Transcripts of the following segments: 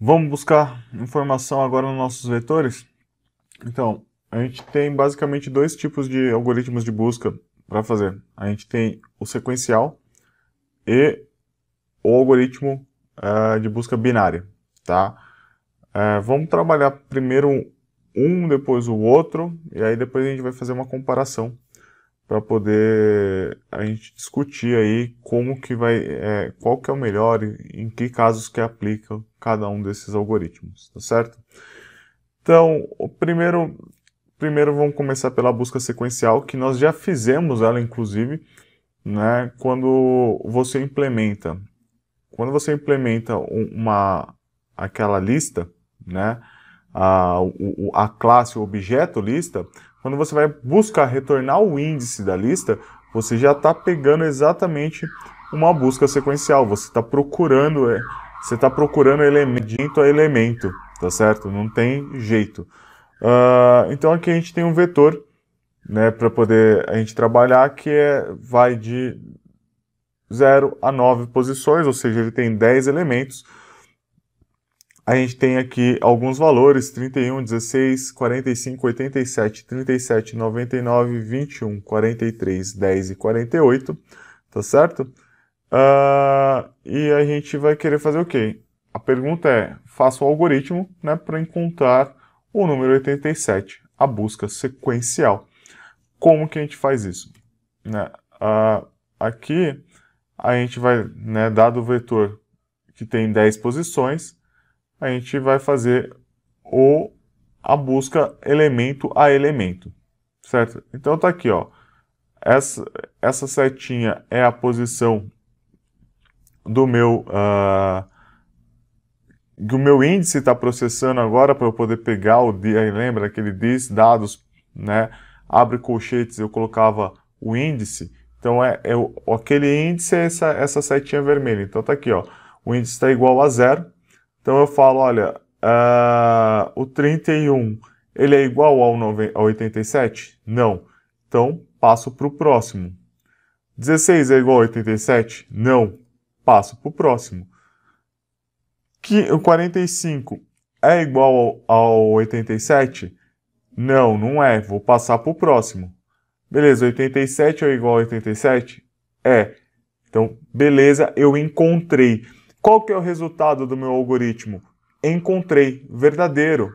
Vamos buscar informação agora nos nossos vetores? Então, a gente tem basicamente dois tipos de algoritmos de busca para fazer. A gente tem o sequencial e o algoritmo de busca binária, tá? Vamos trabalhar primeiro um, depois o outro, e aí depois a gente vai fazer uma comparação para poder a gente discutir aí como que vai, qual que é o melhor e em que casos que aplica cada um desses algoritmos, tá certo? Então, primeiro vamos começar pela busca sequencial, que nós já fizemos ela inclusive, né, quando você implementa aquela lista, né, a classe, o objeto lista, quando você vai buscar retornar o índice da lista, você já está pegando exatamente uma busca sequencial. Você está procurando elemento a elemento, tá certo? Não tem jeito. Então aqui a gente tem um vetor, né, para poder a gente trabalhar, que vai de 0 a 9 posições, ou seja, ele tem 10 elementos. A gente tem aqui alguns valores: 31, 16, 45, 87, 37, 99, 21, 43, 10 e 48, tá certo? E a gente vai querer fazer o quê? A pergunta é: faça o algoritmo, né, para encontrar o número 87, a busca sequencial. Como que a gente faz isso? Né? Aqui a gente vai, né, dado o vetor que tem 10 posições, a gente vai fazer a busca elemento a elemento, certo? Então tá aqui, ó. Essa setinha é a posição do meu índice está processando agora para eu poder pegar aí lembra aquele dados, né? Abre colchetes, eu colocava o índice. Então aquele índice é essa setinha vermelha. Então tá aqui, ó. O índice está igual a 0. Então eu falo, olha, o 31, ele é igual ao 87? Não. Então passo para o próximo. 16 é igual a 87? Não. Passo para o próximo. O 45 é igual ao 87? Não, não é. Vou passar para o próximo. Beleza, 87 é igual a 87? É. Então, beleza, eu encontrei. Qual que é o resultado do meu algoritmo? Encontrei, verdadeiro,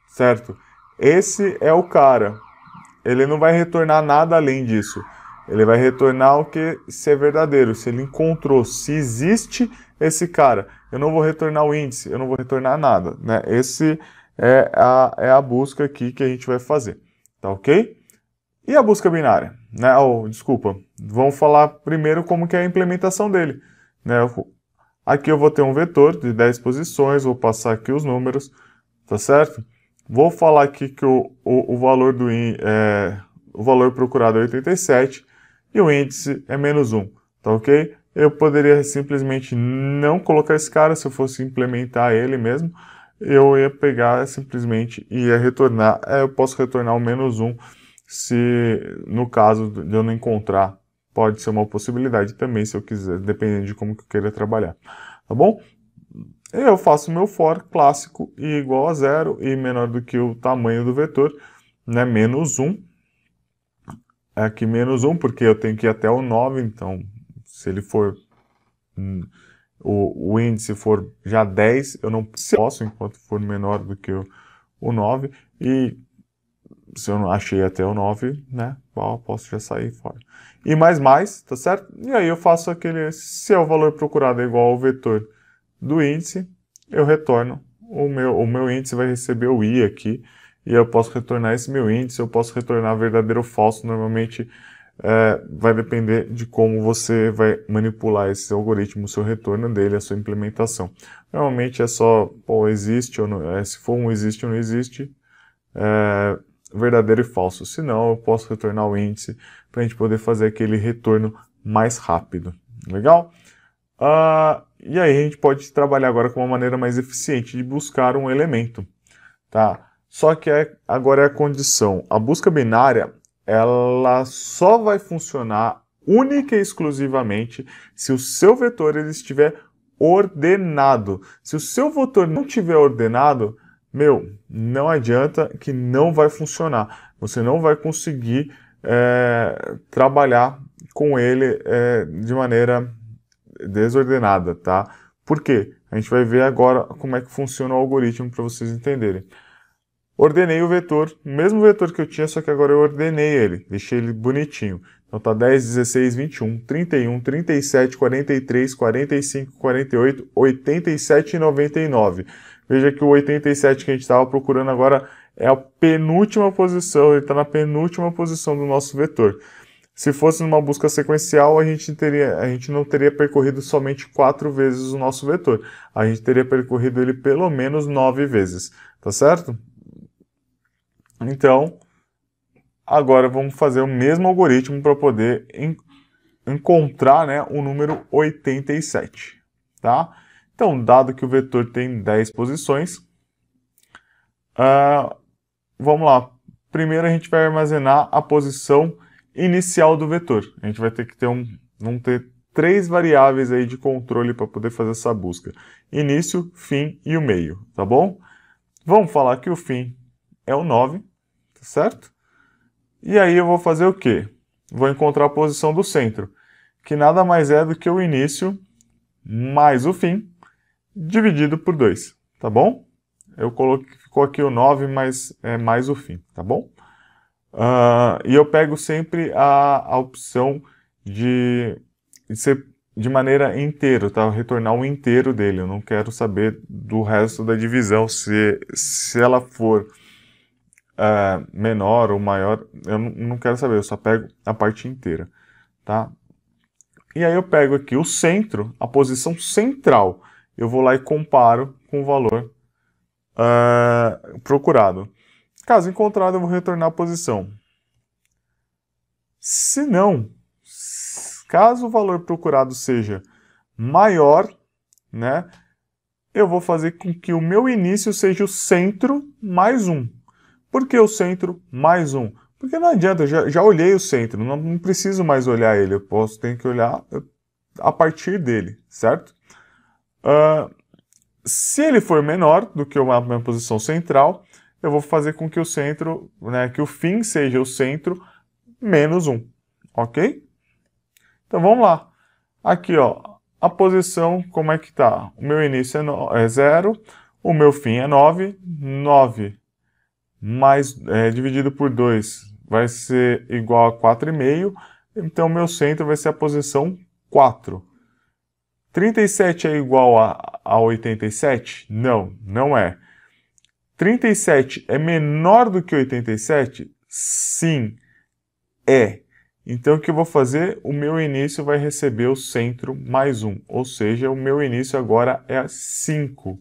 certo? Esse é o cara. Ele não vai retornar nada além disso. Ele vai retornar o que se é verdadeiro, se ele encontrou, se existe esse cara. Eu não vou retornar o índice, eu não vou retornar nada, né? Esse é a busca aqui que a gente vai fazer, tá ok? E a busca binária, né? Desculpa, vamos falar primeiro como que é a implementação dele, né? Aqui eu vou ter um vetor de 10 posições, vou passar aqui os números, tá certo? Vou falar aqui que o valor procurado é 87 e o índice é -1, tá ok? Eu poderia simplesmente não colocar esse cara se eu fosse implementar ele mesmo. Eu ia pegar simplesmente e ia retornar. Eu posso retornar o -1 se no caso de eu não encontrar. Pode ser uma possibilidade também, se eu quiser, dependendo de como que eu queira trabalhar. Tá bom? Eu faço meu for clássico e igual a 0 e menor do que o tamanho do vetor, né? -1. Aqui -1, porque eu tenho que ir até o 9, então se ele for o índice for já 10, eu não posso enquanto for menor do que o 9, e se eu não achei até o 9, né, posso já sair fora. E mais, tá certo? E aí eu faço se o valor procurado é igual ao vetor do índice, eu retorno, o meu índice vai receber o i aqui, e eu posso retornar esse meu índice, eu posso retornar verdadeiro ou falso, normalmente vai depender de como você vai manipular esse algoritmo, o seu retorno dele, a sua implementação. Normalmente é só, existe ou não, se for um existe ou não existe, verdadeiro e falso. Se não, eu posso retornar o índice para a gente poder fazer aquele retorno mais rápido. Legal? E aí a gente pode trabalhar agora com uma maneira mais eficiente de buscar um elemento. Tá? Só que agora é a condição. A busca binária, ela só vai funcionar única e exclusivamente se o seu vetor ele estiver ordenado. Se o seu vetor não tiver ordenado, meu, não adianta que não vai funcionar. Você não vai conseguir trabalhar com ele de maneira desordenada, tá? Por quê? A gente vai ver agora como é que funciona o algoritmo para vocês entenderem. Ordenei o vetor, o mesmo vetor que eu tinha, só que agora eu ordenei ele, deixei ele bonitinho. Então tá 10, 16, 21, 31, 37, 43, 45, 48, 87 e 99. Veja que o 87 que a gente estava procurando agora é a penúltima posição, ele está na penúltima posição do nosso vetor. Se fosse numa busca sequencial, a gente não teria percorrido somente 4 vezes o nosso vetor. A gente teria percorrido ele pelo menos 9 vezes, tá certo? Então, agora vamos fazer o mesmo algoritmo para poder encontrar, né, o número 87, tá? Então, dado que o vetor tem 10 posições, vamos lá. Primeiro a gente vai armazenar a posição inicial do vetor. A gente vai ter que vamos ter 3 variáveis aí de controle para poder fazer essa busca. Início, fim e o meio, tá bom? Vamos falar que o fim é o 9, tá certo? E aí eu vou fazer o quê? Vou encontrar a posição do centro, que nada mais é do que o início mais o fim, dividido por 2, tá bom? Ficou aqui o 9, mas é mais o fim, tá bom? E eu pego sempre a opção de ser de maneira inteira, tá? Retornar o inteiro dele, eu não quero saber do resto da divisão, se ela for menor ou maior, eu não quero saber, eu só pego a parte inteira, tá? E aí eu pego aqui o centro, a posição central, eu vou lá e comparo com o valor procurado. Caso encontrado, eu vou retornar a posição. Se não, caso o valor procurado seja maior, né, eu vou fazer com que o meu início seja o centro mais 1. Por que o centro mais 1? Porque não adianta, eu já olhei o centro, não preciso mais olhar ele, tenho que olhar a partir dele, certo? Se ele for menor do que a minha posição central, eu vou fazer com que o centro, né, que o fim seja o centro menos 1, ok? Então vamos lá. Aqui, ó, a posição, como é que tá? O meu início é 0, o meu fim é 9, 9 mais, dividido por 2 vai ser igual a 4,5, então o meu centro vai ser a posição 4. 37 é igual a 87? Não, não é. 37 é menor do que 87? Sim, é. Então o que eu vou fazer? O meu início vai receber o centro mais 1, ou seja, o meu início agora é 5.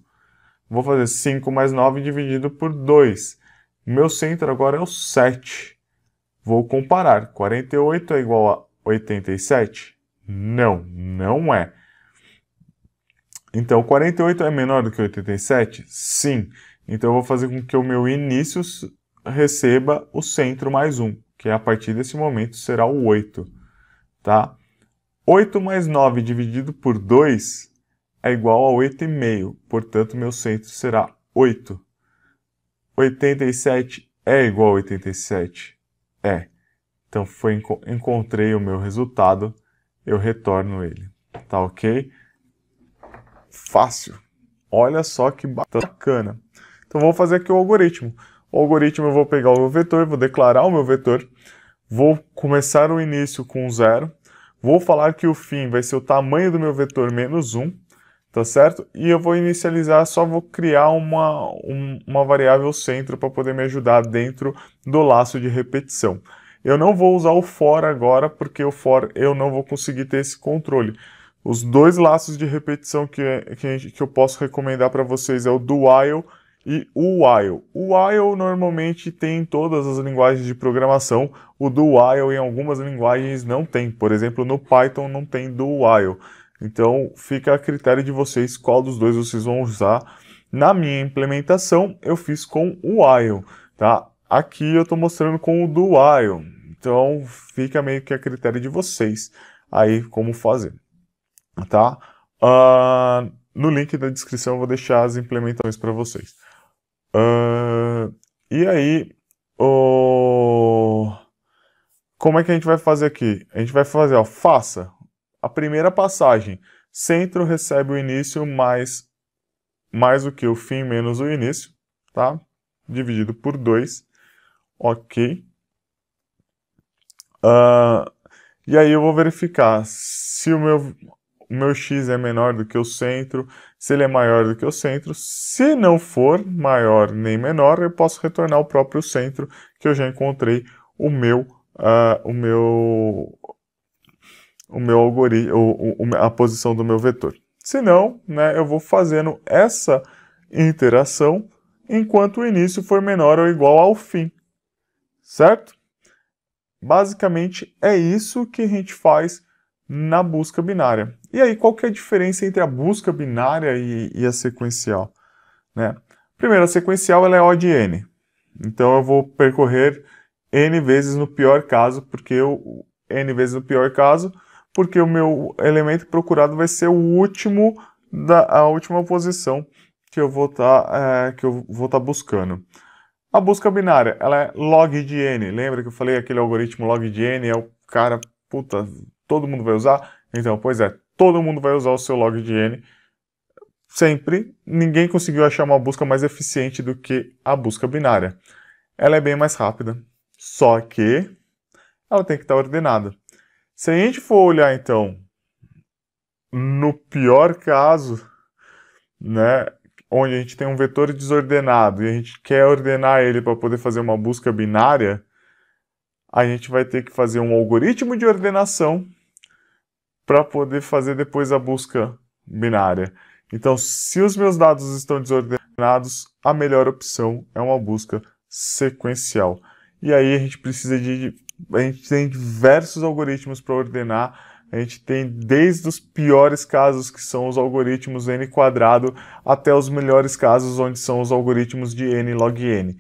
Vou fazer 5 mais 9 dividido por 2. O meu centro agora é o 7. Vou comparar. 48 é igual a 87? Não, não é. Então, 48 é menor do que 87? Sim. Então, eu vou fazer com que o meu início receba o centro mais 1, que a partir desse momento será o 8. Tá? 8 mais 9 dividido por 2 é igual a 8,5. Portanto, meu centro será 8. 87 é igual a 87? É. Então, encontrei o meu resultado, eu retorno ele. Tá ok? Fácil. Olha só que bacana. Então, vou fazer aqui o algoritmo. O algoritmo, eu vou pegar o meu vetor, vou declarar o meu vetor, vou começar o início com 0, vou falar que o fim vai ser o tamanho do meu vetor menos 1, tá certo? E eu vou inicializar, só vou criar uma variável centro para poder me ajudar dentro do laço de repetição. Eu não vou usar o for agora, porque o for eu não vou conseguir ter esse controle. Os 2 laços de repetição que eu posso recomendar para vocês é o do while e o while. O while normalmente tem em todas as linguagens de programação, o do while em algumas linguagens não tem. Por exemplo, no Python não tem do while. Então fica a critério de vocês qual dos 2 vocês vão usar. Na minha implementação eu fiz com o while, tá? Aqui eu estou mostrando com o do while. Então fica meio que a critério de vocês aí como fazer. Tá? No link da descrição eu vou deixar as implementações para vocês. E aí, como é que a gente vai fazer aqui? A gente vai fazer, ó, faça a primeira passagem. Centro recebe o início mais o que? O fim menos o início, tá? Dividido por 2. Ok. E aí eu vou verificar se o meu x é menor do que o centro, se ele é maior do que o centro. Se não for maior nem menor, eu posso retornar o próprio centro, que eu já encontrei o meu algoritmo, a posição do meu vetor. Se não, né, eu vou fazendo essa interação enquanto o início for menor ou igual ao fim, certo? Basicamente é isso que a gente faz na busca binária. E aí, qual que é a diferença entre a busca binária e a sequencial? Né? Primeiro, a sequencial ela é O de n. Então eu vou percorrer n vezes no pior caso, porque o meu elemento procurado vai ser a última posição que eu vou estar buscando. A busca binária, ela é log de n. Lembra que eu falei aquele algoritmo log de n é o cara, puta, todo mundo vai usar? Então, pois é, todo mundo vai usar o seu log de n. Sempre, ninguém conseguiu achar uma busca mais eficiente do que a busca binária. Ela é bem mais rápida, só que ela tem que estar ordenada. Se a gente for olhar, então, no pior caso, né, onde a gente tem um vetor desordenado e a gente quer ordenar ele para poder fazer uma busca binária, a gente vai ter que fazer um algoritmo de ordenação para poder fazer depois a busca binária. Então, se os meus dados estão desordenados, a melhor opção é uma busca sequencial. E aí a gente tem diversos algoritmos para ordenar. A gente tem desde os piores casos, que são os algoritmos n quadrado, até os melhores casos, onde são os algoritmos de n log n.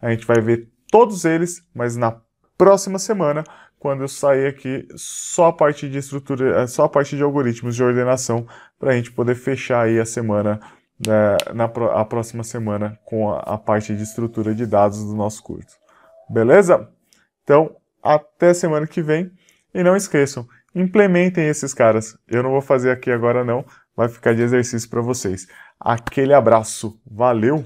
A gente vai ver todos eles, mas na próxima semana, quando eu sair aqui, só a parte de estrutura, só a parte de algoritmos de ordenação, para a gente poder fechar aí a semana, a próxima semana, com a parte de estrutura de dados do nosso curso. Beleza? Então, até semana que vem. E não esqueçam, implementem esses caras. Eu não vou fazer aqui agora não, vai ficar de exercício para vocês. Aquele abraço, valeu!